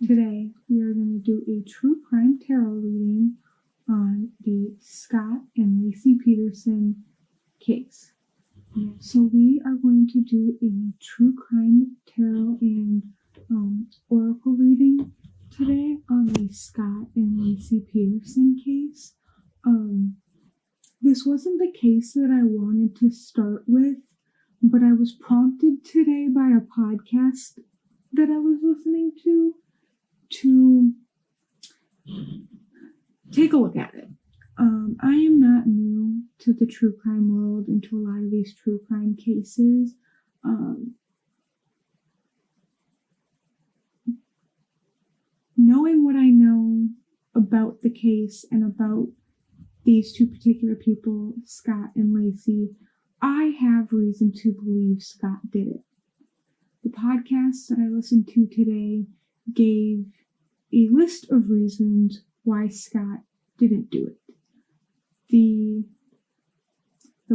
Today, we are going to do a true crime tarot reading on the Scott and Laci Peterson case. So we are going to do a true crime tarot and oracle reading today on the Scott and Laci Peterson case. This wasn't the case that I wanted to start with, but I was prompted today by a podcast that I was listening to take a look at it. I am not new to the true crime world and to a lot of these true crime cases. Knowing what I know about the case and about these two particular people, Scott and Laci, I have reason to believe Scott did it. The podcast that I listened to today gave a list of reasons why Scott didn't do it. The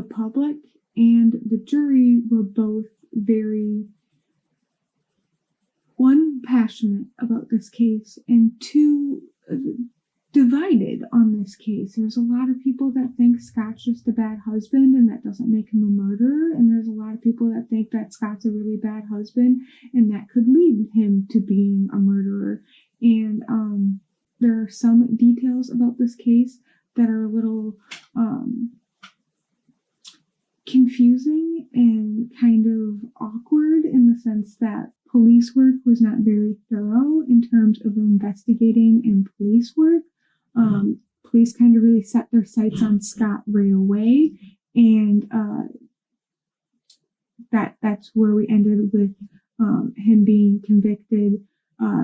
public and the jury were both very, one, passionate about this case, and two, divided on this case. There's a lot of people that think Scott's just a bad husband and that doesn't make him a murderer, and there's a lot of people that think that Scott's a really bad husband and that could lead him to being a murderer. And there are some details about this case that are a little confusing and kind of awkward in the sense that police work was not very thorough in terms of investigating and police work. Police kind of really set their sights on Scott right away, and that's where we ended with him being convicted.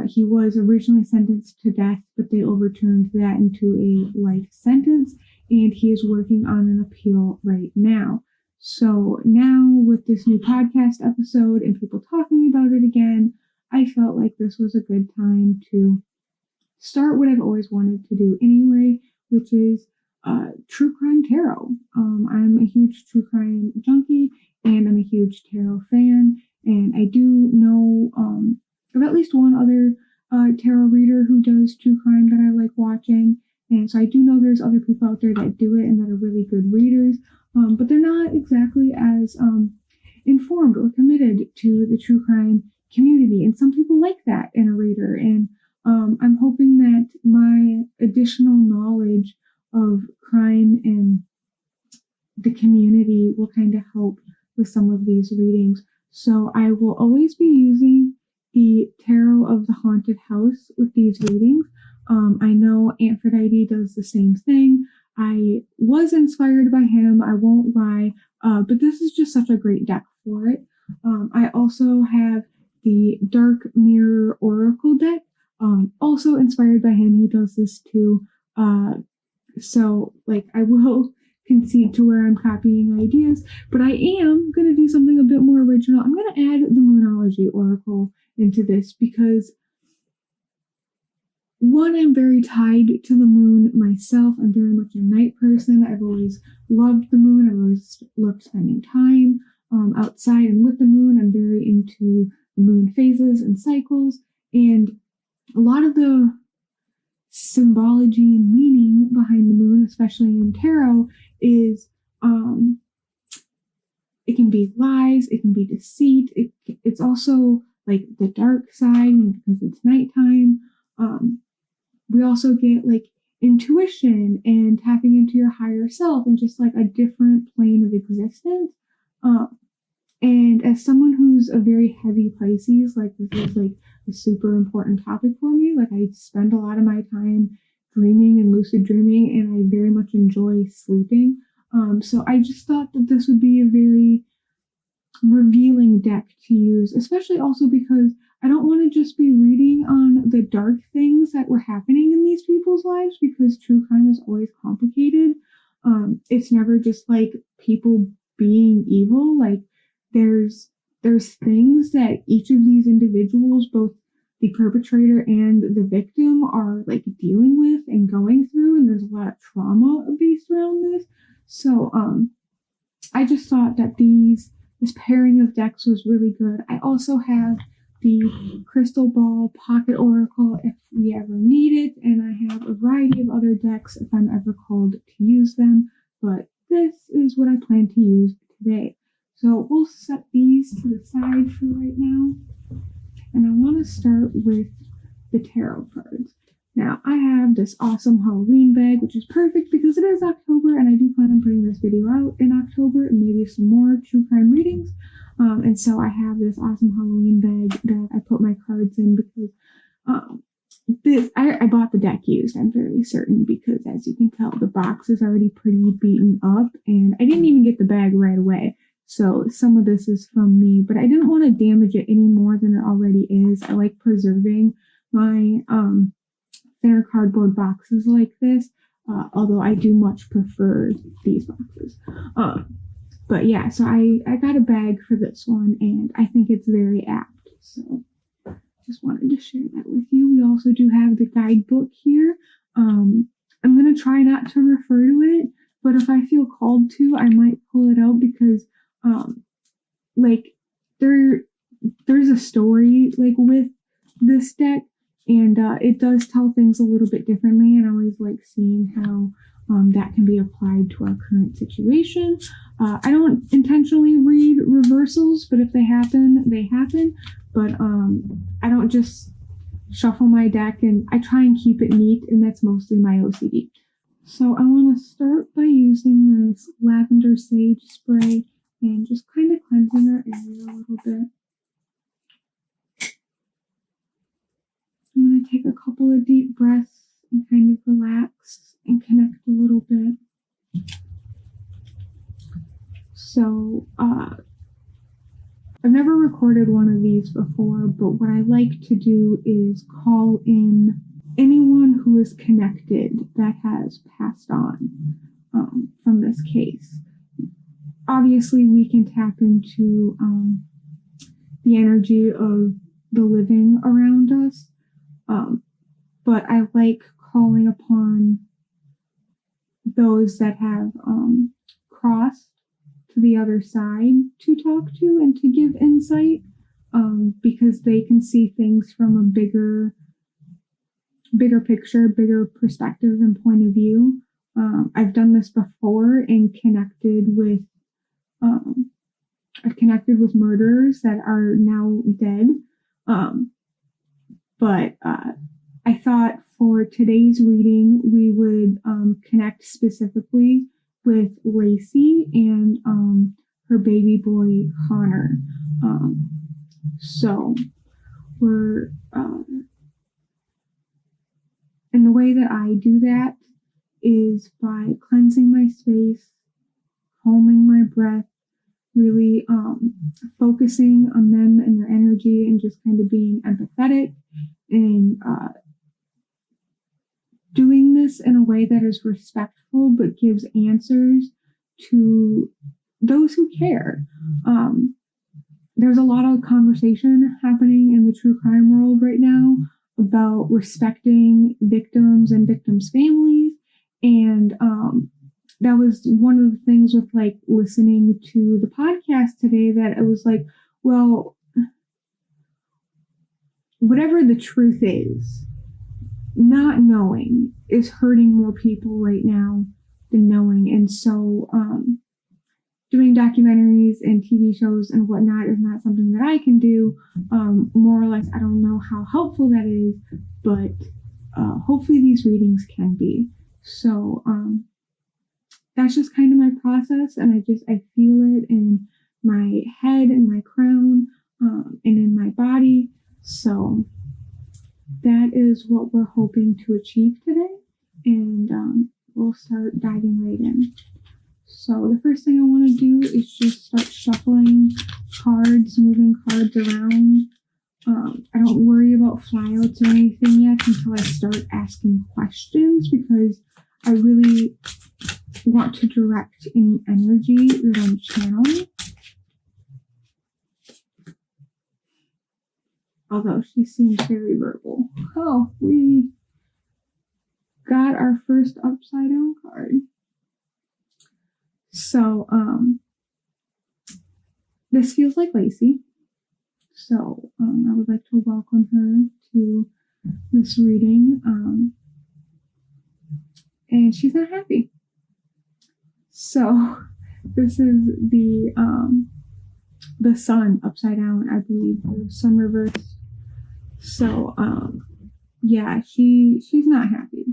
He was originally sentenced to death, but they overturned that into a life sentence, and he is working on an appeal right now. So now with this new podcast episode and people talking about it again, I felt like this was a good time to start what I've always wanted to do anyway, which is true crime tarot. I'm a huge true crime junkie, and I'm a huge tarot fan, and I do know of at least one other tarot reader who does true crime that I like watching, and so I do know there's other people out there that do it and that are really good readers, but they're not exactly as informed or committed to the true crime community, and some people like that in a reader, and I'm hoping that my additional knowledge of crime and the community will kind of help with some of these readings. So I will always be using the Tarot of the Haunted House with these readings. I know Aphrodite does the same thing. I was inspired by him, I won't lie, but this is just such a great deck for it. I also have the Dark Mirror Oracle deck, also inspired by him. He does this too. So I will concede to where I'm copying ideas, but I am going to do something a bit more original. I'm going to add the moonology oracle into this because, one, I'm very tied to the moon myself. I'm very much a night person. I've always loved the moon. I've always loved spending time outside and with the moon. I'm very into the moon phases and cycles, and a lot of the symbology and meaning behind the moon, especially in tarot, is it can be lies, it can be deceit, it's also like the dark side because it's nighttime. We also get intuition and tapping into your higher self and just a different plane of existence. And as someone who's a very heavy Pisces, this is a super important topic for me. I spend a lot of my time dreaming and lucid dreaming, and I very much enjoy sleeping. So I just thought that this would be a very revealing deck to use, especially also because I don't want to just be reading on the dark things that were happening in these people's lives, because true crime is always complicated. It's never just people being evil. There's things that each of these individuals, both the perpetrator and the victim, are dealing with and going through, and there's a lot of trauma based around this. So I just thought that this pairing of decks was really good. I also have the crystal ball pocket oracle if we ever need it, and I have a variety of other decks if I'm ever called to use them, but this is what I plan to use today. So we'll set these to the side for right now, and I want to start with the tarot cards. Now, I have this awesome Halloween bag, which is perfect because it is October, and I do plan on putting this video out in October, and maybe some more true crime readings. And so I have this awesome Halloween bag that I put my cards in because I bought the deck used, I'm fairly certain, because as you can tell, the box is already pretty beaten up, and I didn't even get the bag right away. So some of this is from me, but I didn't want to damage it any more than it already is. I like preserving my thinner cardboard boxes like this, although I do much prefer these boxes. But yeah, so I got a bag for this one, and I think it's very apt. So just wanted to share that with you. We also do have the guidebook here. I'm going to try not to refer to it, but if I feel called to, I might pull it out because, like, there's a story, like, with this deck, and it does tell things a little bit differently, and I always like seeing how that can be applied to our current situation. I don't intentionally read reversals, but if they happen, they happen. But I don't just shuffle my deck, and I try and keep it neat, and that's mostly my OCD. So I want to start by using this lavender sage spray and just kind of cleansing our area a little bit. I'm going to take a couple of deep breaths and kind of relax and connect a little bit. So, I've never recorded one of these before, but what I like to do is call in anyone who is connected that has passed on from this case. Obviously, we can tap into the energy of the living around us, but I like calling upon those that have crossed to the other side to talk to and to give insight, because they can see things from a bigger picture, bigger perspective and point of view. I've done this before and I've connected with murderers that are now dead. But I thought for today's reading, we would connect specifically with Laci and her baby boy, Connor. So we're, and the way that I do that is by cleansing my space, calming my breath, really focusing on them and their energy, and just kind of being empathetic and doing this in a way that is respectful but gives answers to those who care. There's a lot of conversation happening in the true crime world right now about respecting victims and victims' families, and that was one of the things with like listening to the podcast today, that it was like, well, whatever the truth is, not knowing is hurting more people right now than knowing. And so doing documentaries and TV shows and whatnot is not something that I can do. More or less, I don't know how helpful that is, but hopefully these readings can be. So that's just kind of my process, and I feel it in my head and my crown and in my body. So that is what we're hoping to achieve today, and we'll start diving right in. So the first thing I want to do is just start shuffling cards, moving cards around. I don't worry about flyouts or anything yet until I start asking questions, because I really want to direct any energy that I'm channeling. Although she seems very verbal. Oh, we got our first upside down card. So, this feels like Laci. So I would like to welcome her to this reading. And she's not happy. So this is the sun upside down, I believe, the sun reversed. So yeah, she's not happy.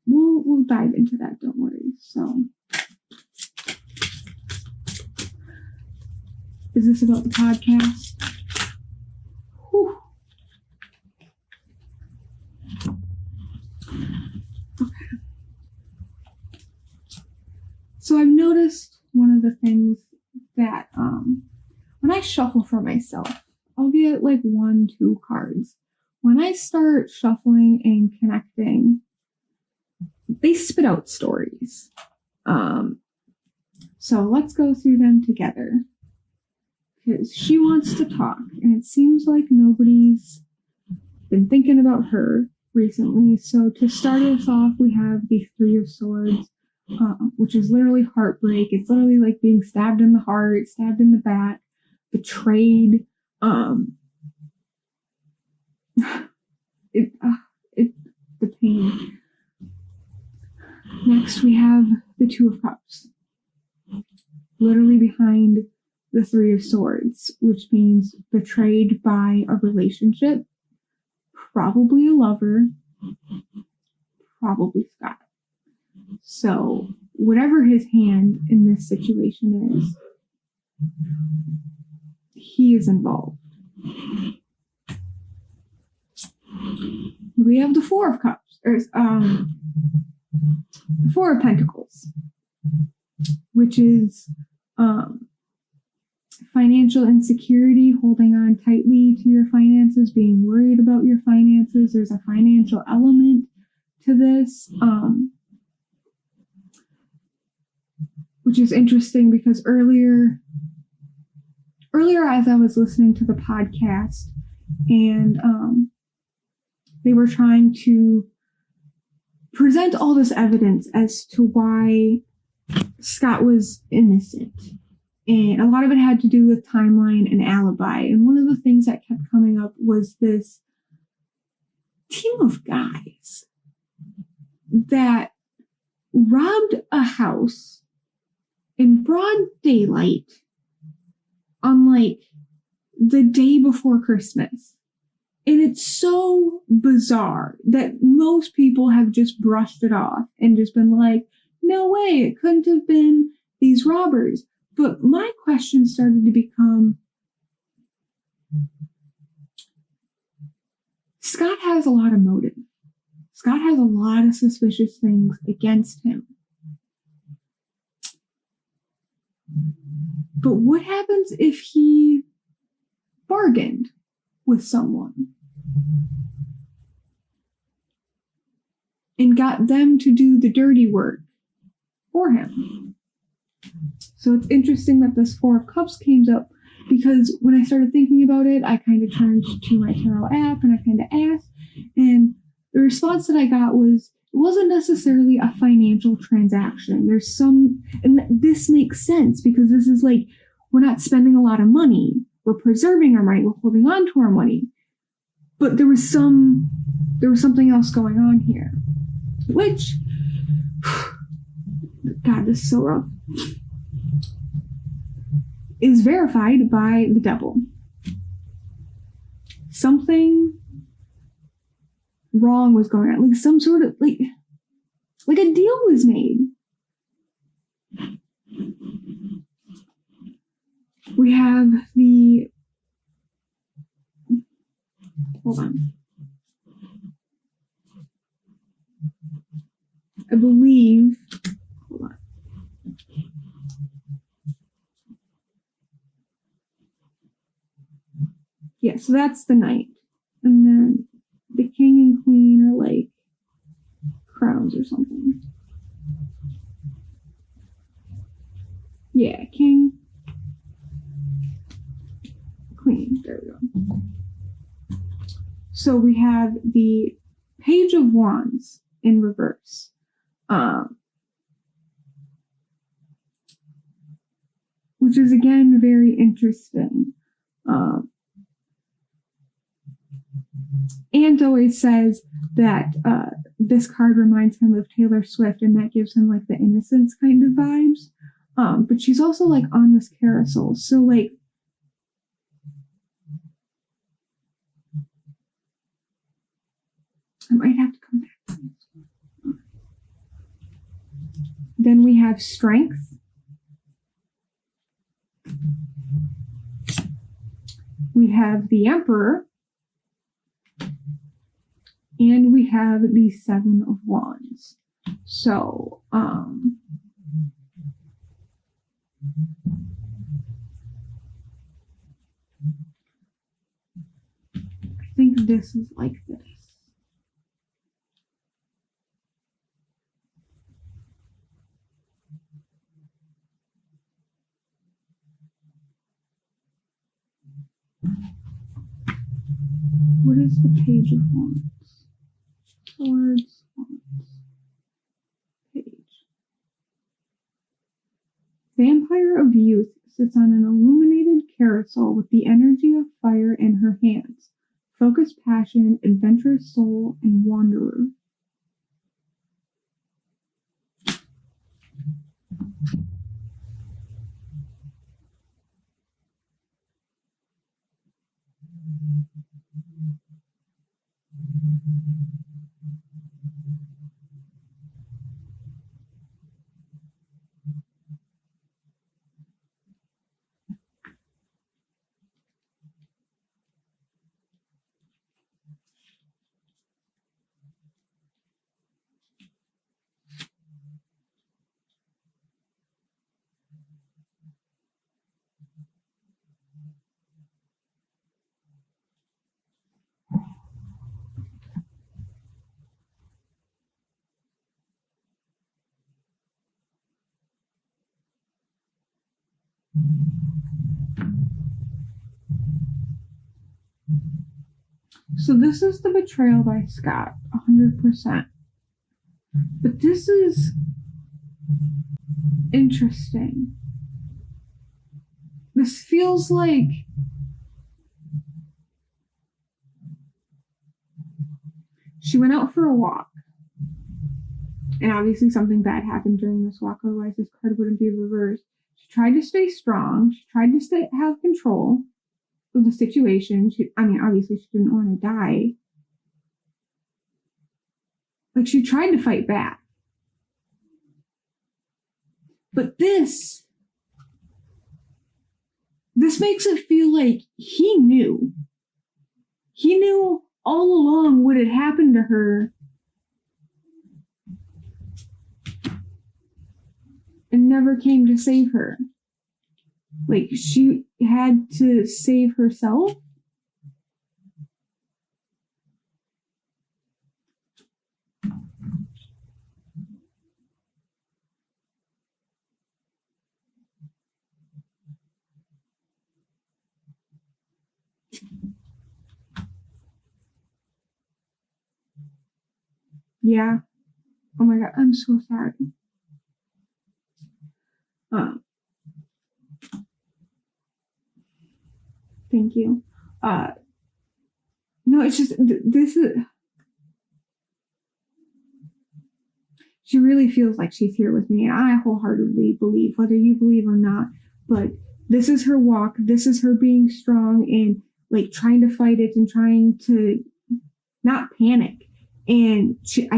We'll dive into that, don't worry. So is this about the podcast? Whew. Okay. So I've noticed one of the things that when I shuffle for myself, I'll get like 1-2 cards. When I start shuffling and connecting, they spit out stories. So let's go through them together. Because she wants to talk, and it seems like nobody's been thinking about her recently. So to start us off, we have the Three of Swords, which is literally heartbreak. It's literally like being stabbed in the heart, stabbed in the back, betrayed. The pain. Next, we have the Two of Cups, literally behind the Three of Swords, which means betrayed by a relationship, probably a lover, probably Scott. So whatever his hand in this situation is, he is involved. We have the Four of Cups, or the Four of Pentacles, which is financial insecurity, holding on tightly to your finances, being worried about your finances. There's a financial element to this, which is interesting because earlier as I was listening to the podcast, and they were trying to present all this evidence as to why Scott was innocent. And a lot of it had to do with timeline and alibi. And one of the things that kept coming up was this team of guys that robbed a house in broad daylight on like the day before Christmas. And it's so bizarre that most people have just brushed it off and just been like, no way, it couldn't have been these robbers. But my question started to become, Scott has a lot of motive. Scott has a lot of suspicious things against him. But what happens if he bargained with someone and got them to do the dirty work for him? So it's interesting that this Four of Cups came up, because when I started thinking about it, I kind of turned to my tarot app and I kind of asked, and the response that I got was, it wasn't necessarily a financial transaction. There's some, and this makes sense because this is like, we're not spending a lot of money. We're preserving our money. We're holding on to our money. But there was something else going on here, which, God, this is so rough, is verified by the devil. Something wrong was going on. Like some sort of, like a deal was made. We have the, hold on. I believe, hold on. Yeah, so that's the knight. And then the king and queen are like crowns or something. Yeah, king, queen, there we go. So we have the Page of Wands in reverse. Which is again very interesting. And always says that this card reminds him of Taylor Swift, and that gives him like the innocence kind of vibes. But she's also like on this carousel, so like I might have to come back to this. Then we have strength. We have the Emperor. And we have the Seven of Wands. So, I think this is like this. What is the Page of Wands? Swords, Wands, Page. Vampire of Youth sits on an illuminated carousel with the energy of fire in her hands. Focused passion, adventurous soul, and wanderer. So this is the betrayal by Scott, 100%. But this is interesting. This feels like she went out for a walk. And obviously something bad happened during this walk, otherwise this card wouldn't be reversed. She tried to stay strong. She tried to have control of the situation. Obviously she didn't want to die. Like, she tried to fight back. But this makes it feel like he knew. He knew all along what had happened to her and never came to save her. Like, she had to save herself. Yeah. Oh my God, I'm so sorry. Thank you. No, it's just, this is, she really feels like she's here with me. And I wholeheartedly believe, whether you believe or not, but this is her walk. This is her being strong and like trying to fight it and trying to not panic. And she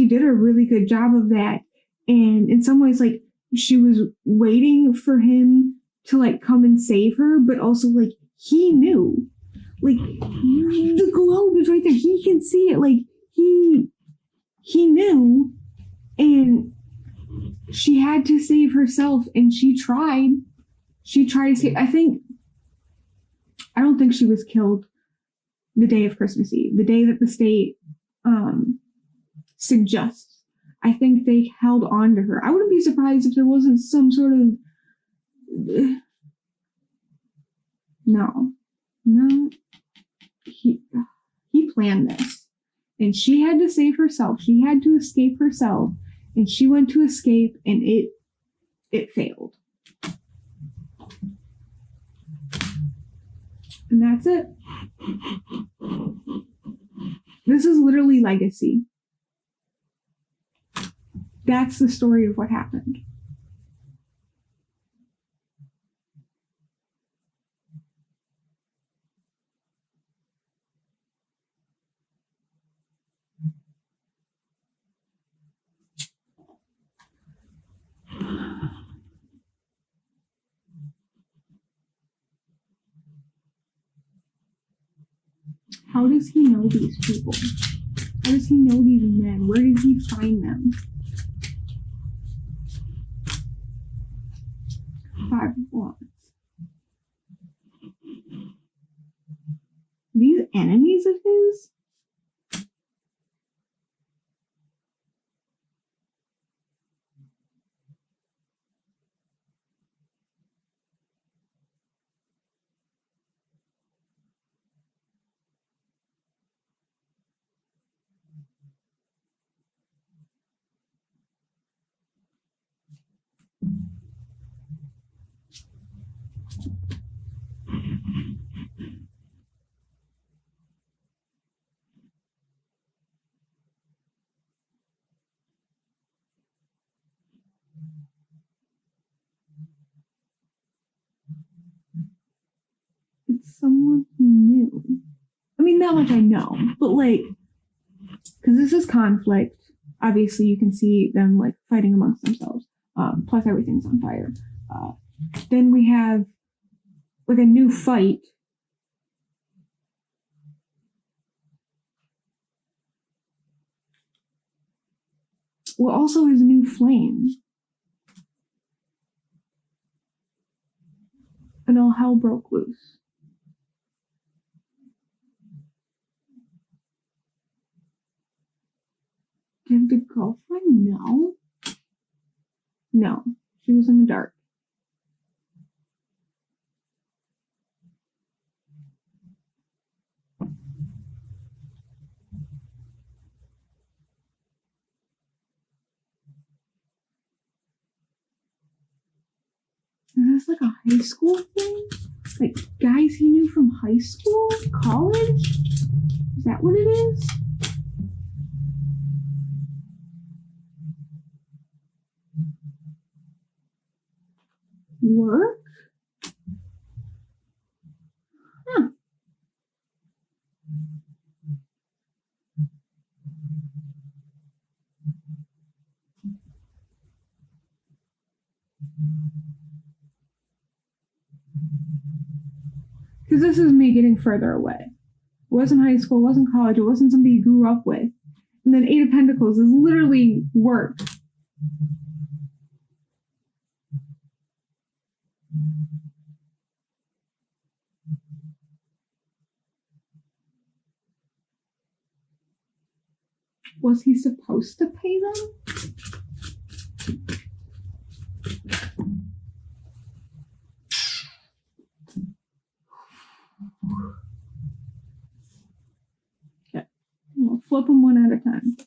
did a really good job of that. And in some ways, like, she was waiting for him to like come and save her, but also like he knew, like, the globe is right there. He can see it. Like, he knew, and she had to save herself, and she tried to save. I don't think she was killed the day of Christmas Eve, the day that the state suggests. I think they held on to her. I wouldn't be surprised if there wasn't some sort of no. He planned this, and she had to save herself. She had to escape herself, and she went to escape, and it failed. That's it. This is literally legacy. That's the story of what happened. How does he know these people? How does he know these men? Where did he find them? 5 of Wands. These enemies of his? It's someone he knew. I mean, not like I know, but like, because this is conflict. Obviously, you can see them like fighting amongst themselves. Plus, everything's on fire. Then we have like a new fight. Well, also has new flame. And all hell broke loose. Did the girlfriend know? No, she was in the dark. Is this like a high school thing? Like guys he knew from high school? College? Is that what it is? Work? Huh. Because this is me getting further away. It wasn't high school, it wasn't college, it wasn't somebody you grew up with. And then 8 of Pentacles is literally work. Was he supposed to pay them? Okay. We'll flip them 1 at a time.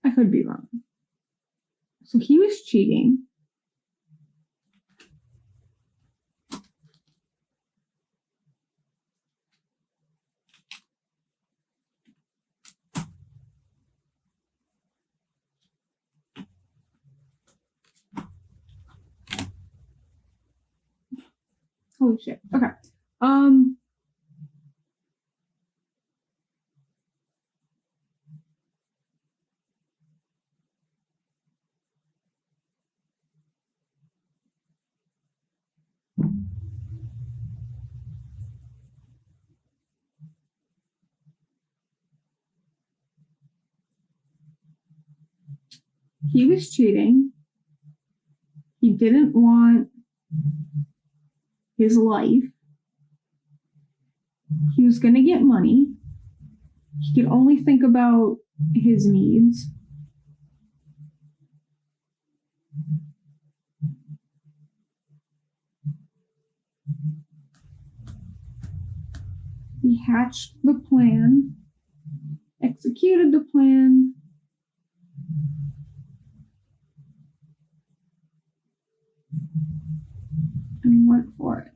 I could be wrong. So he was cheating. Holy shit. Okay. He was cheating. He didn't want his life. He was going to get money. He could only think about his needs. He hatched the plan executed the plan. And went for it.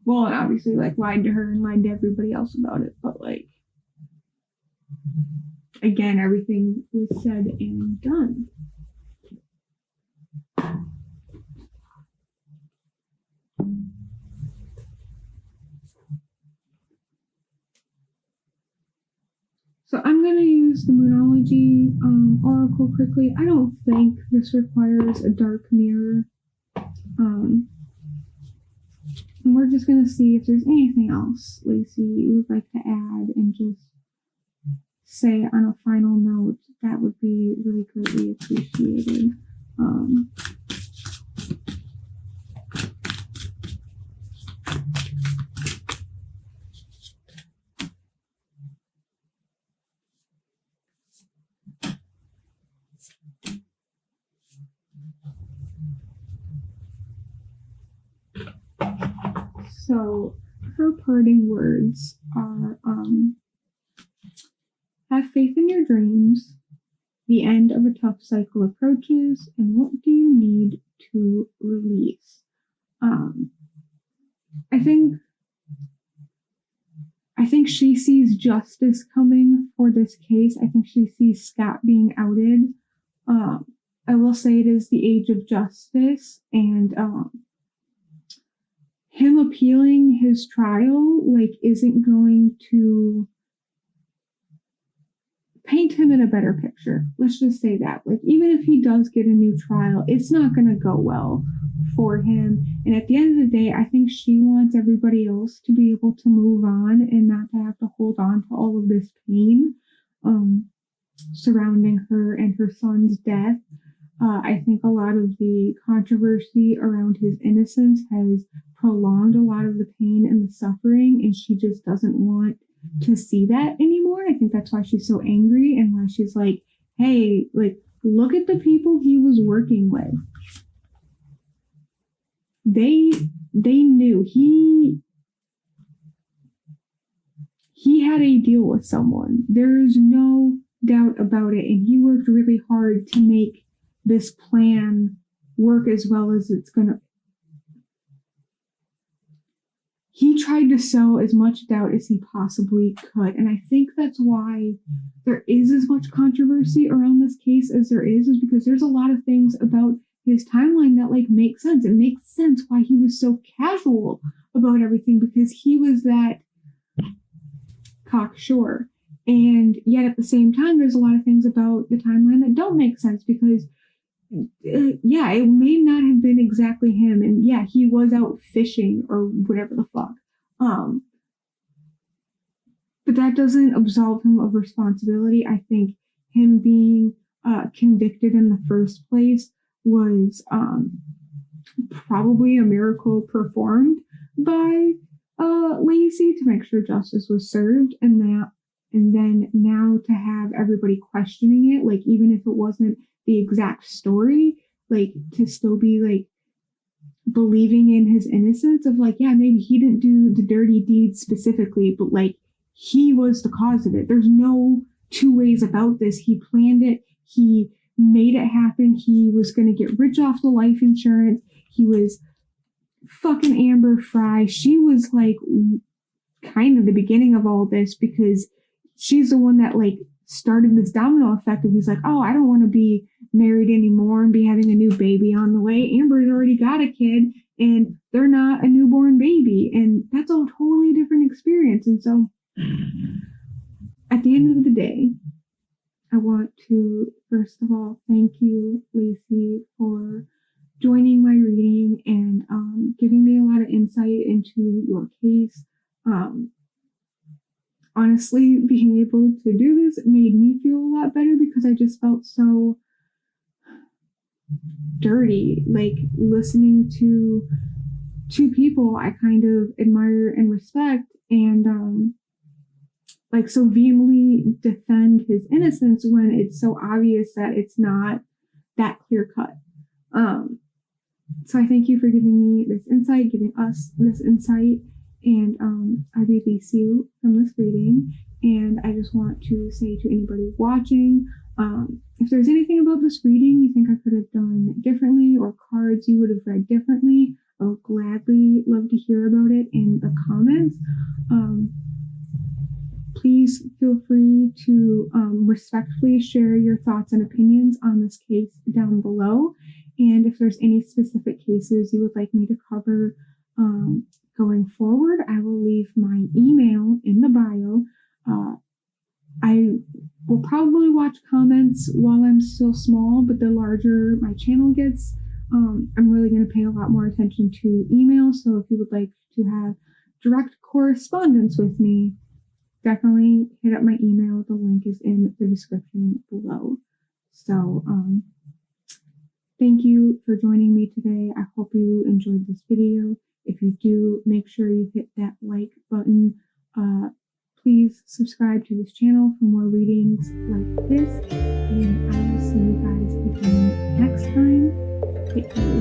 Well, and obviously, like, lied to her and lied to everybody else about it, but, like, again, everything was said and done. So I'm going to use the moonology oracle quickly. I don't think this requires a dark mirror. And we're just going to see if there's anything else, Laci, you would like to add and just say on a final note. That would be really greatly appreciated. So her parting words are, have faith in your dreams. The end of a tough cycle approaches, and what do you need to release? I think she sees justice coming for this case. I think she sees Scott being outed. I will say it is the age of justice, and him appealing his trial, like, isn't going to paint him in a better picture. Let's just say that. Like, even if he does get a new trial, it's not going to go well for him. And at the end of the day, I think she wants everybody else to be able to move on and not to have to hold on to all of this pain surrounding her and her son's death. I think a lot of the controversy around his innocence has prolonged a lot of the pain and the suffering, and she just doesn't want to see that anymore. I think that's why she's so angry and why she's like, hey, like, look at the people he was working with. They knew he had a deal with someone. There is no doubt about it, and he worked really hard to make this plan work as well as it's gonna. He tried to sow as much doubt as he possibly could, and I think that's why there is as much controversy around this case as there is because there's a lot of things about his timeline that, like, make sense. It makes sense why he was so casual about everything, because he was that cocksure. And yet at the same time, there's a lot of things about the timeline that don't make sense because yeah, it may not have been exactly him, and yeah, he was out fishing or whatever the fuck. But that doesn't absolve him of responsibility. I think him being convicted in the first place was probably a miracle performed by Laci to make sure justice was served, and then now to have everybody questioning it, like, even if it wasn't the exact story, like, to still be, like, believing in his innocence of, like, yeah, maybe he didn't do the dirty deed specifically, but, like, he was the cause of it. There's no two ways about this. He planned it. He made it happen. He was going to get rich off the life insurance. He was fucking Amber Fry. She was, like, kind of the beginning of all this because she's the one that, like, started this domino effect of he's like, oh, I don't want to be married anymore and be having a new baby on the way. Amber's already got a kid and they're not a newborn baby, and that's a totally different experience. And so at the end of the day, I want to first of all thank you, Laci, for joining my reading and giving me a lot of insight into your case. Honestly, being able to do this made me feel a lot better because I just felt so dirty, like, listening to two people I kind of admire and respect and like, so vehemently defend his innocence when it's so obvious that it's not that clear cut. So I thank you for giving me this insight, giving us this insight, and I release you from this reading. And I just want to say to anybody watching, if there's anything about this reading you think I could have done differently, or cards you would have read differently, I would gladly love to hear about it in the comments. Please feel free to respectfully share your thoughts and opinions on this case down below. And if there's any specific cases you would like me to cover going forward, I will leave my email in the bio. I will probably watch comments while I'm still small, but the larger my channel gets, I'm really going to pay a lot more attention to email. So if you would like to have direct correspondence with me, definitely hit up my email. The link is in the description below. So thank you for joining me today. I hope you enjoyed this video. If you do, make sure you hit that like button. Please subscribe to this channel for more readings like this, and I will see you guys again next time. Take care.